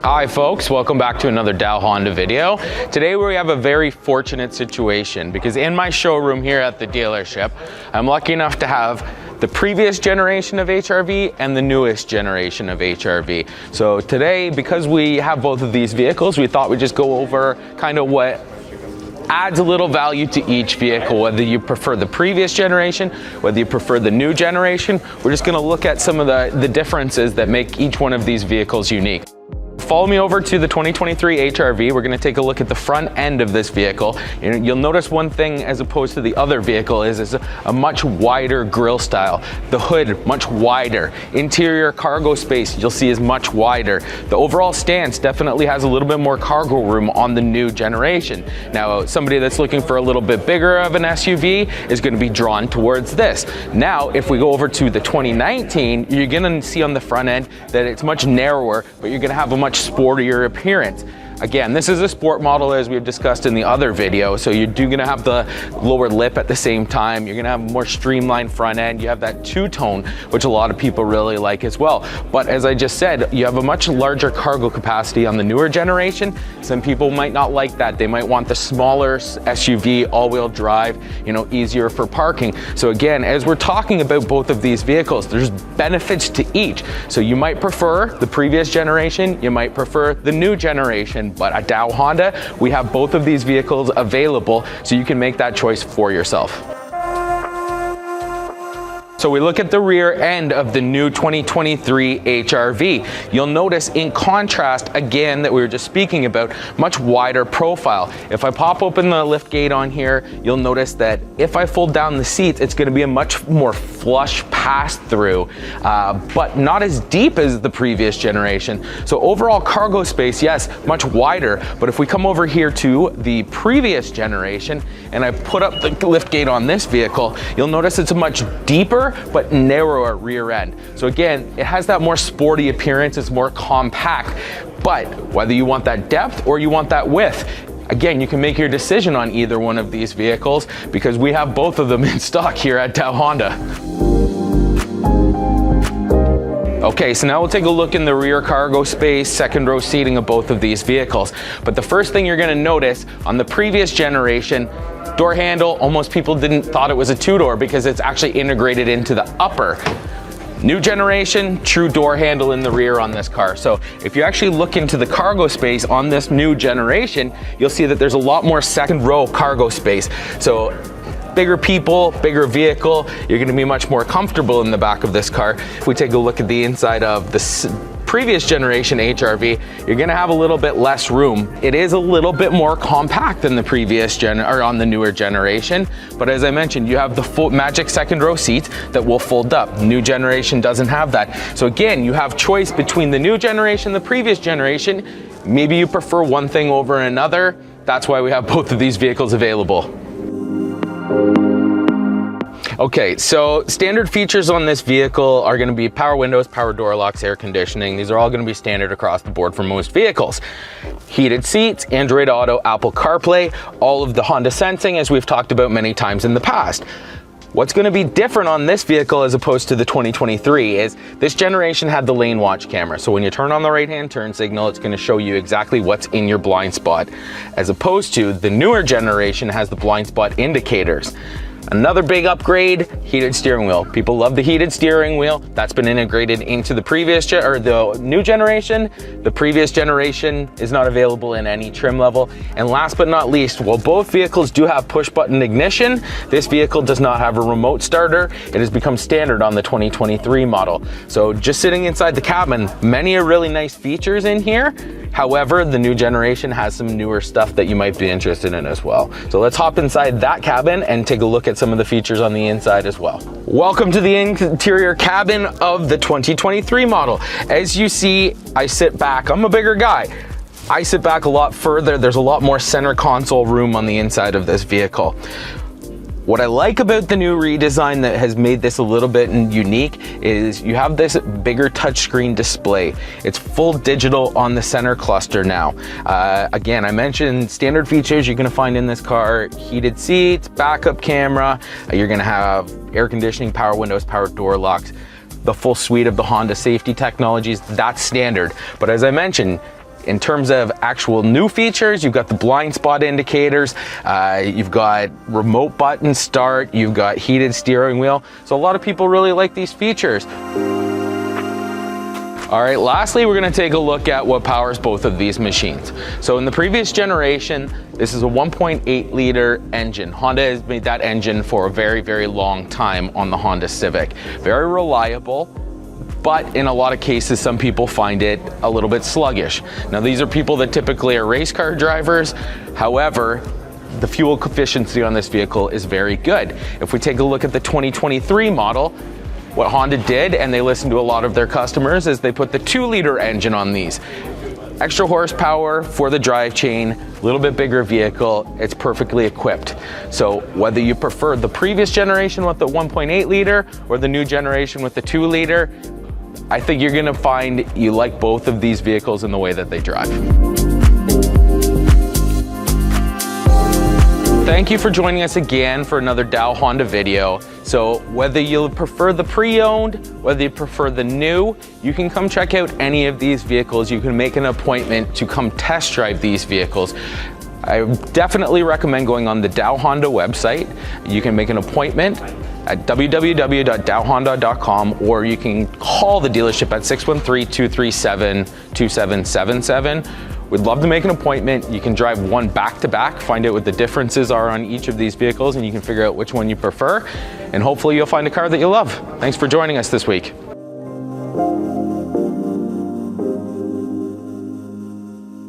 Hi folks, welcome back to another Dow Honda video. Today we have a very fortunate situation because in my showroom here at the dealership, I'm lucky enough to have the previous generation of HR-V and the newest generation of HR-V. So today, because we have both of these vehicles, we thought we'd just go over kind of what adds a little value to each vehicle, whether you prefer the previous generation, whether you prefer the new generation. We're just gonna look at some of the differences that make each one of these vehicles unique. Follow me over to the 2023 HR-V. We're going to take a look at the front end of this vehicle. You'll notice one thing as opposed to the other vehicle is it's a much wider grille style. The hood much wider. Interior cargo space you'll see is much wider. The overall stance definitely has a little bit more cargo room on the new generation. Now somebody that's looking for a little bit bigger of an SUV is going to be drawn towards this. Now if we go over to the 2019, you're going to see on the front end that it's much narrower, but you're going to have a much sportier appearance. Again, this is a sport model as we've discussed in the other video, so you're gonna have the lower lip at the same time. You're gonna have a more streamlined front end. You have that two-tone, which a lot of people really like as well. But as I just said, you have a much larger cargo capacity on the newer generation. Some people might not like that. They might want the smaller SUV, all-wheel drive, easier for parking. So again, as we're talking about both of these vehicles, there's benefits to each. So you might prefer the previous generation, you might prefer the new generation, but at Dow Honda, we have both of these vehicles available, so you can make that choice for yourself. So we look at the rear end of the new 2023 HR-V. You'll notice in contrast, again, that we were just speaking about, much wider profile. If I pop open the lift gate on here, you'll notice that if I fold down the seats, it's gonna be a much more flush pass through, but not as deep as the previous generation. So overall cargo space, yes, much wider, but if we come over here to the previous generation, and I put up the lift gate on this vehicle, you'll notice it's a much deeper but narrower rear end. So again, it has that more sporty appearance, it's more compact, but whether you want that depth or you want that width, again, you can make your decision on either one of these vehicles because we have both of them in stock here at Dow Honda. Okay, so now we'll take a look in the rear cargo space, second row seating of both of these vehicles. But the first thing you're gonna notice on the previous generation, door handle, almost people thought it was a two-door because it's actually integrated into the upper. New generation, true door handle in the rear on this car. So if you actually look into the cargo space on this new generation, you'll see that there's a lot more second row cargo space. So bigger people, bigger vehicle, you're gonna be much more comfortable in the back of this car. If we take a look at the inside of the previous generation HR-V, you're gonna have a little bit less room. It is a little bit more compact than the previous on the newer generation, but as I mentioned, you have the full magic second row seats that will fold up. New generation doesn't have that. So again, you have choice between the new generation, the previous generation. Maybe you prefer one thing over another. That's why we have both of these vehicles available. Okay, so standard features on this vehicle are going to be power windows, power door locks, air conditioning. These are all going to be standard across the board for most vehicles. Heated seats, Android Auto, Apple CarPlay, all of the Honda sensing as we've talked about many times in the past. What's going to be different on this vehicle as opposed to the 2023 is this generation had the lane watch camera. So when you turn on the right-hand turn signal, it's going to show you exactly what's in your blind spot. As opposed to the newer generation has the blind spot indicators. Another big upgrade, heated steering wheel. People love the heated steering wheel. That's been integrated into the previous or the new generation. The previous generation is not available in any trim level. And last but not least, while both vehicles do have push button ignition, this vehicle does not have a remote starter. It has become standard on the 2023 model. So just sitting inside the cabin, many are really nice features in here. However, the new generation has some newer stuff that you might be interested in as well. So let's hop inside that cabin and take a look at some of the features on the inside as well. Welcome to the interior cabin of the 2023 model. As you see, I sit back. I'm a bigger guy. I sit back a lot further. There's a lot more center console room on the inside of this vehicle. What I like about the new redesign that has made this a little bit unique is you have this bigger touchscreen display. It's full digital on the center cluster now. Again, I mentioned standard features you're gonna find in this car: heated seats, backup camera, you're gonna have air conditioning, power windows, power door locks. the full suite of the Honda safety technologies, that's standard. But as I mentioned, in terms of actual new features, you've got the blind spot indicators, you've got remote button start, you've got heated steering wheel. So a lot of people really like these features. All right, lastly, we're gonna take a look at what powers both of these machines. So in the previous generation, this is a 1.8 liter engine. Honda has made that engine for a very, very long time on the Honda Civic. Very reliable, but in a lot of cases, some people find it a little bit sluggish. Now, these are people that typically are race car drivers. However, the fuel efficiency on this vehicle is very good. If we take a look at the 2023 model, what Honda did, and they listened to a lot of their customers, is they put the 2-liter engine on these. Extra horsepower for the drive chain, a little bit bigger vehicle, it's perfectly equipped. So whether you prefer the previous generation with the 1.8 liter or the new generation with the 2-liter, I think you're gonna find you like both of these vehicles in the way that they drive. Thank you for joining us again for another Dow Honda video. So whether you prefer the pre-owned, whether you prefer the new, you can come check out any of these vehicles. You can make an appointment to come test drive these vehicles. I definitely recommend going on the Dow Honda website. You can make an appointment at www.dowhonda.com, or you can call the dealership at 613-237-2777. We'd love to make an appointment. You can drive one back to back, find out what the differences are on each of these vehicles, and you can figure out which one you prefer. And hopefully you'll find a car that you love. Thanks for joining us this week.